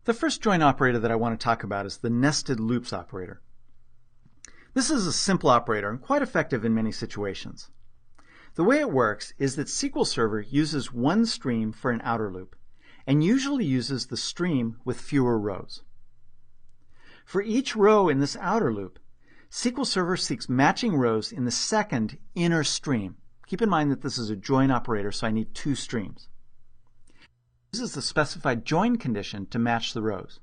The first join operator that I want to talk about is the nested loops operator. This is a simple operator and quite effective in many situations. The way it works is that SQL Server uses one stream for an outer loop and usually uses the stream with fewer rows. For each row in this outer loop, SQL Server seeks matching rows in the second inner stream. Keep in mind that this is a join operator, so I need two streams. It uses the specified join condition to match the rows.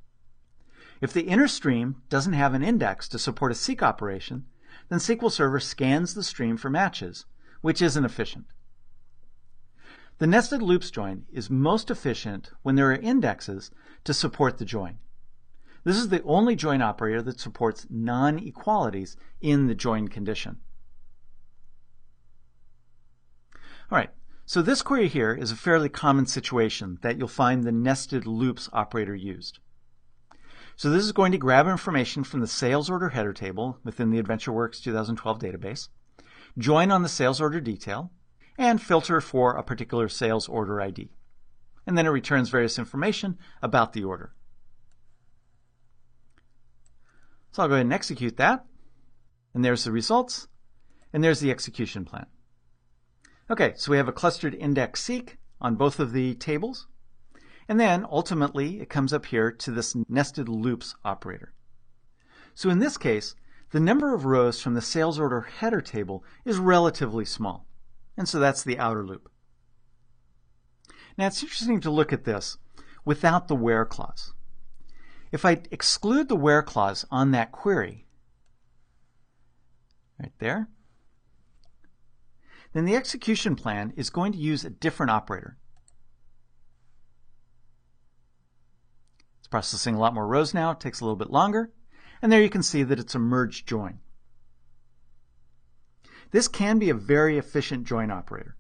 If the inner stream doesn't have an index to support a seek operation, then SQL Server scans the stream for matches, which isn't efficient. The nested loops join is most efficient when there are indexes to support the join. This is the only join operator that supports non-equalities in the join condition. All right, so this query here is a fairly common situation that you'll find the nested loops operator used. So this is going to grab information from the sales order header table within the AdventureWorks 2012 database, join on the sales order detail, and filter for a particular sales order ID. And then it returns various information about the order. So I'll go ahead and execute that. And there's the results. And there's the execution plan. Okay, so we have a clustered index seek on both of the tables. And then ultimately it comes up here to this nested loops operator. So in this case, the number of rows from the sales order header table is relatively small. And so that's the outer loop. Now it's interesting to look at this without the where clause. If I exclude the where clause on that query, right there, then the execution plan is going to use a different operator. It's processing a lot more rows now. It takes a little bit longer. And there you can see that it's a merge join. This can be a very efficient join operator.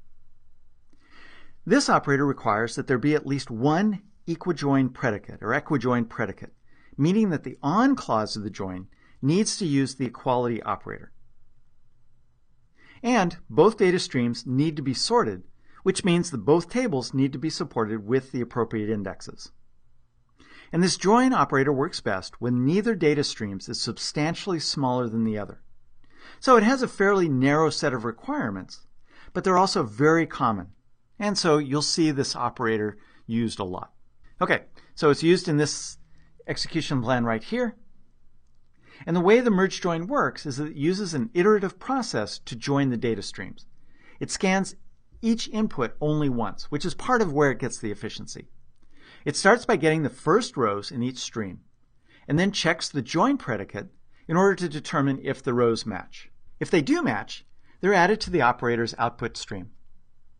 This operator requires that there be at least one equijoin predicate or equijoin predicate, meaning that the on clause of the join needs to use the equality operator. And both data streams need to be sorted, which means that both tables need to be supported with the appropriate indexes. And this join operator works best when neither data streams is substantially smaller than the other. So it has a fairly narrow set of requirements, but they're also very common. And so you'll see this operator used a lot. Okay, so it's used in this execution plan right here. And the way the merge join works is that it uses an iterative process to join the data streams. It scans each input only once, which is part of where it gets the efficiency. It starts by getting the first rows in each stream, and then checks the join predicate in order to determine if the rows match. If they do match, they're added to the operator's output stream.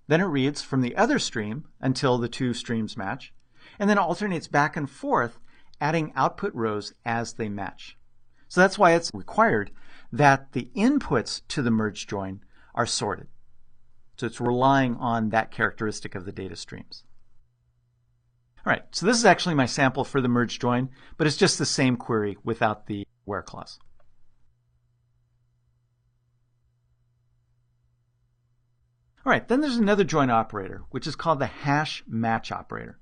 Then it reads from the other stream until the two streams match, and then alternates back and forth, adding output rows as they match. So that's why it's required that the inputs to the merge join are sorted. So it's relying on that characteristic of the data streams. All right, so this is actually my sample for the merge join, but it's just the same query without the where clause. All right, then there's another join operator, which is called the hash match operator.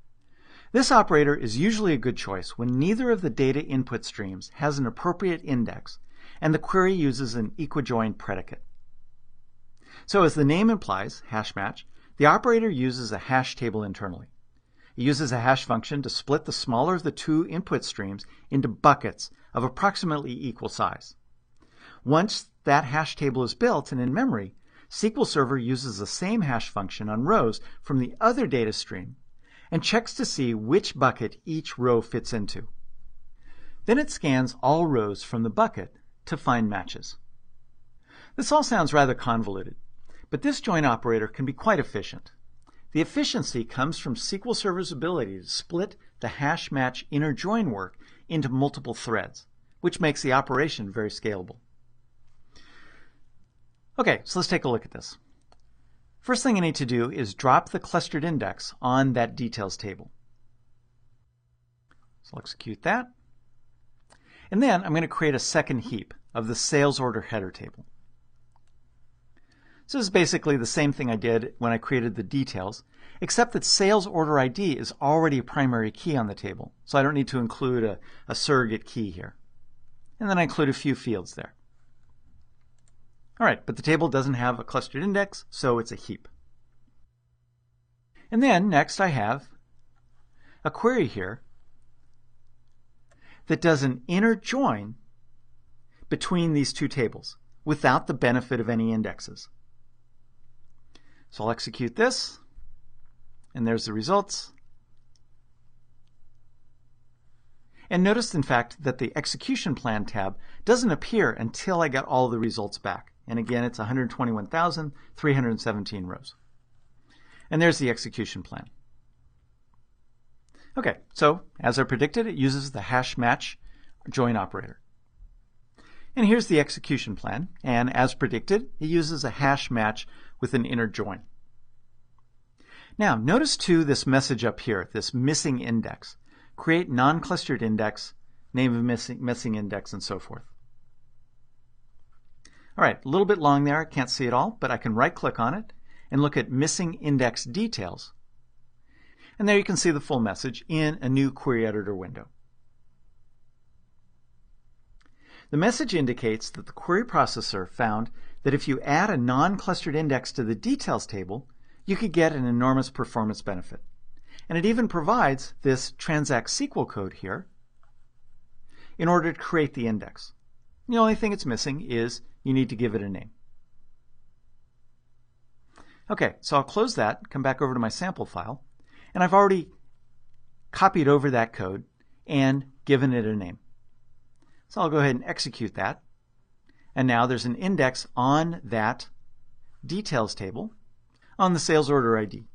This operator is usually a good choice when neither of the data input streams has an appropriate index and the query uses an equijoin predicate. So as the name implies, hash match, the operator uses a hash table internally. It uses a hash function to split the smaller of the two input streams into buckets of approximately equal size. Once that hash table is built and in memory, SQL Server uses the same hash function on rows from the other data stream and checks to see which bucket each row fits into. Then it scans all rows from the bucket to find matches. This all sounds rather convoluted, but this join operator can be quite efficient. The efficiency comes from SQL Server's ability to split the hash match inner join work into multiple threads, which makes the operation very scalable. Okay, so let's take a look at this. First thing I need to do is drop the clustered index on that details table. So I'll execute that. And then I'm going to create a second heap of the sales order header table. So this is basically the same thing I did when I created the details, except that sales order ID is already a primary key on the table, so I don't need to include a surrogate key here. And then I include a few fields there. All right, but the table doesn't have a clustered index, so it's a heap. And then next I have a query here that does an inner join between these two tables without the benefit of any indexes. So I'll execute this, and there's the results. And notice, in fact, that the execution plan tab doesn't appear until I get all the results back. And again, it's 121,317 rows. And there's the execution plan. Okay, so as I predicted, it uses the hash match join operator. And here's the execution plan, and as predicted, it uses a hash match with an inner join. Now, notice too this message up here, this missing index. Create non-clustered index, name of missing index, and so forth. All right, a little bit long there, I can't see it all, but I can right-click on it and look at missing index details. And there you can see the full message in a new query editor window. The message indicates that the query processor found that if you add a non-clustered index to the details table, you could get an enormous performance benefit. And it even provides this transact SQL code here in order to create the index. The only thing it's missing is you need to give it a name. Okay, so I'll close that, come back over to my sample file, and I've already copied over that code and given it a name. So I'll go ahead and execute that. And now there's an index on that details table on the sales order ID.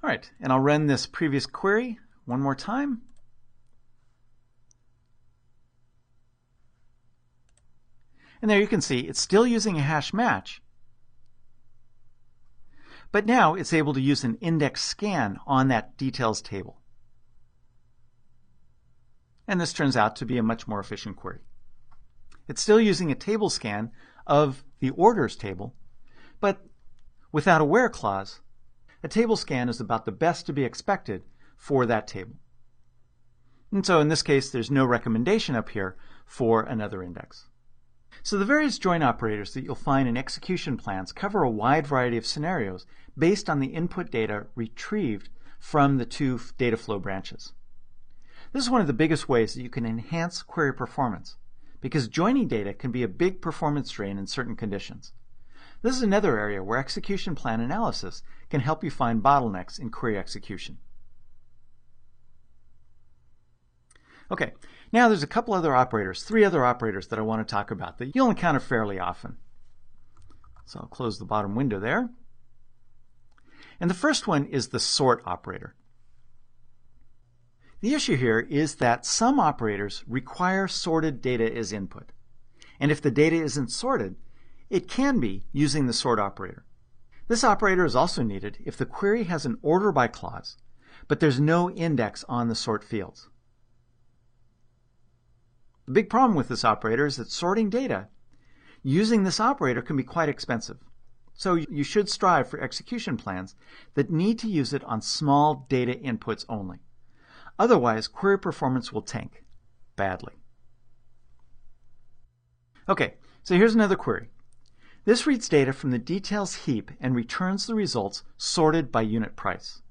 All right, and I'll run this previous query one more time. And there you can see it's still using a hash match, but now it's able to use an index scan on that details table. And this turns out to be a much more efficient query. It's still using a table scan of the orders table, but without a where clause. A table scan is about the best to be expected for that table. And so in this case, there's no recommendation up here for another index. So the various join operators that you'll find in execution plans cover a wide variety of scenarios based on the input data retrieved from the two data flow branches. This is one of the biggest ways that you can enhance query performance, because joining data can be a big performance drain in certain conditions. This is another area where execution plan analysis can help you find bottlenecks in query execution. Okay, now there's a couple other operators, 3 other operators that I want to talk about that you'll encounter fairly often. So I'll close the bottom window there. And the first one is the sort operator. The issue here is that some operators require sorted data as input. And if the data isn't sorted, it can be using the sort operator. This operator is also needed if the query has an order by clause, but there's no index on the sort fields. The big problem with this operator is that sorting data using this operator can be quite expensive. So you should strive for execution plans that need to use it on small data inputs only. Otherwise, query performance will tank badly. Okay, so here's another query. This reads data from the details heap and returns the results sorted by unit price.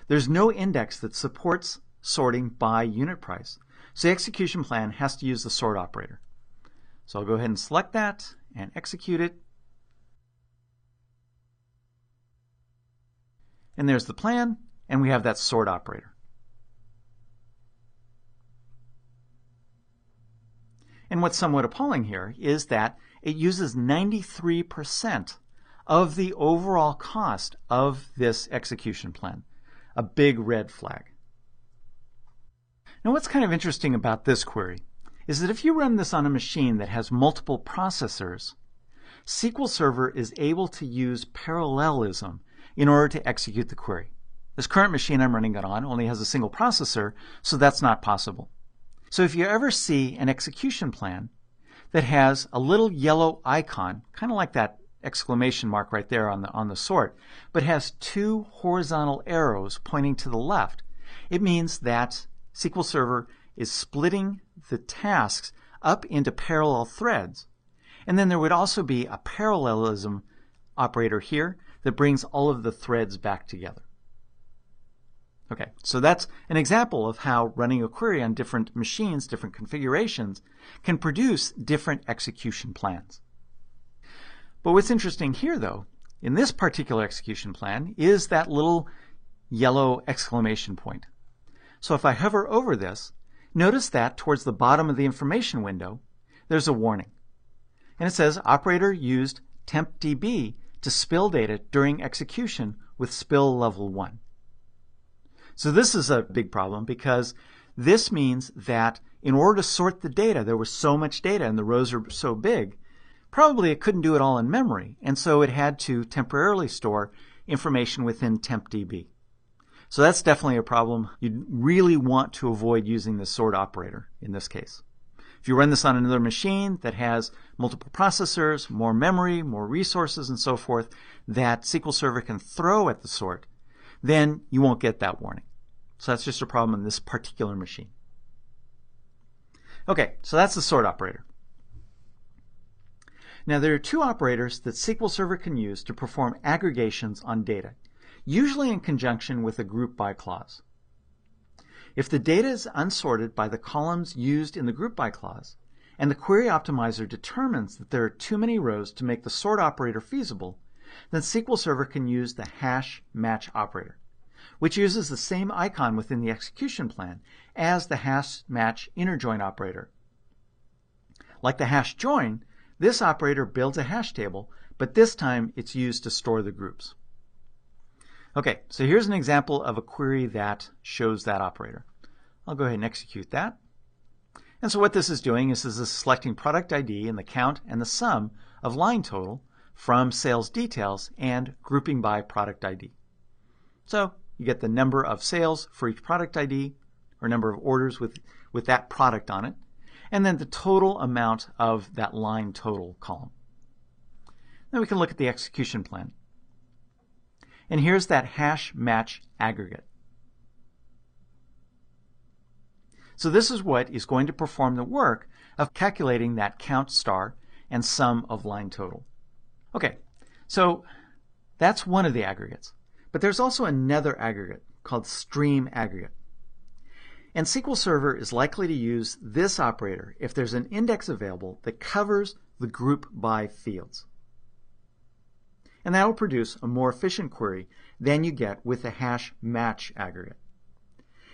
There's no index that supports sorting by unit price, so the execution plan has to use the sort operator. So I'll go ahead and select that and execute it. And there's the plan, and we have that sort operator. And what's somewhat appalling here is that it uses 93% of the overall cost of this execution plan, a big red flag. Now what's kind of interesting about this query is that if you run this on a machine that has multiple processors, SQL Server is able to use parallelism in order to execute the query. This current machine I'm running it on only has a single processor, so that's not possible. So if you ever see an execution plan that has a little yellow icon, kind of like that exclamation mark right there on the sort, but has two horizontal arrows pointing to the left, it means that SQL Server is splitting the tasks up into parallel threads. And then there would also be a parallelism operator here that brings all of the threads back together. Okay, so that's an example of how running a query on different machines, different configurations, can produce different execution plans. But what's interesting here, though, in this particular execution plan, is that little yellow exclamation point. So if I hover over this, notice that towards the bottom of the information window, there's a warning. And it says, operator used tempdb to spill data during execution with spill level 1. So this is a big problem because this means that in order to sort the data, there was so much data and the rows are so big, probably it couldn't do it all in memory, and so it had to temporarily store information within tempdb. So that's definitely a problem. You'd really want to avoid using the sort operator in this case. If you run this on another machine that has multiple processors, more memory, more resources, and so forth that SQL Server can throw at the sort, then you won't get that warning. So that's just a problem in this particular machine. Okay, so that's the sort operator. Now there are two operators that SQL Server can use to perform aggregations on data, usually in conjunction with a group by clause. If the data is unsorted by the columns used in the group by clause, and the query optimizer determines that there are too many rows to make the sort operator feasible, then SQL Server can use the hash match operator, which uses the same icon within the execution plan as the hash match inner join operator. Like the hash join, this operator builds a hash table, but this time it's used to store the groups. Okay, so here's an example of a query that shows that operator. I'll go ahead and execute that. And so what this is doing is this is selecting product ID and the count and the sum of line total from sales details and grouping by product ID. So you get the number of sales for each product ID, or number of orders with that product on it, and then the total amount of that line total column. Then we can look at the execution plan. And here's that hash match aggregate. So this is what is going to perform the work of calculating that count star and sum of line total. Okay, so that's one of the aggregates. But there's also another aggregate called stream aggregate. And SQL Server is likely to use this operator if there's an index available that covers the group by fields. And that will produce a more efficient query than you get with the hash match aggregate.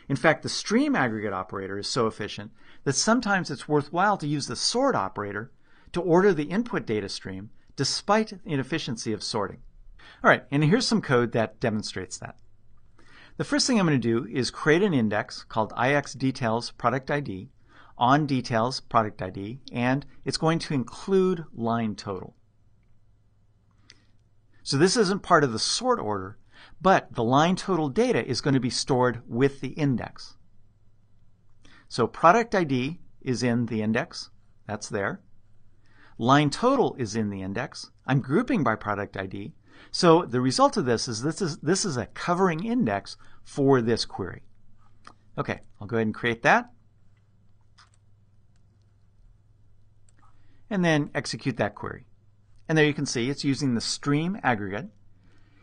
In fact, the stream aggregate operator is so efficient that sometimes it's worthwhile to use the sort operator to order the input data stream despite the inefficiency of sorting. All right, and here's some code that demonstrates that. The first thing I'm going to do is create an index called ixDetails product ID on details product ID, and it's going to include line total. So this isn't part of the sort order, but the line total data is going to be stored with the index. So product ID is in the index. That's there. Line total is in the index. I'm grouping by product ID. So the result of this is a covering index for this query. Okay, I'll go ahead and create that. And then execute that query. And there you can see it's using the stream aggregate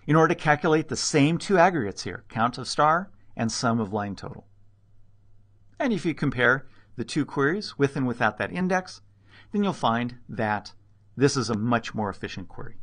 in order to calculate the same two aggregates here, count of star and sum of line total. And if you compare the two queries with and without that index, then you'll find that this is a much more efficient query.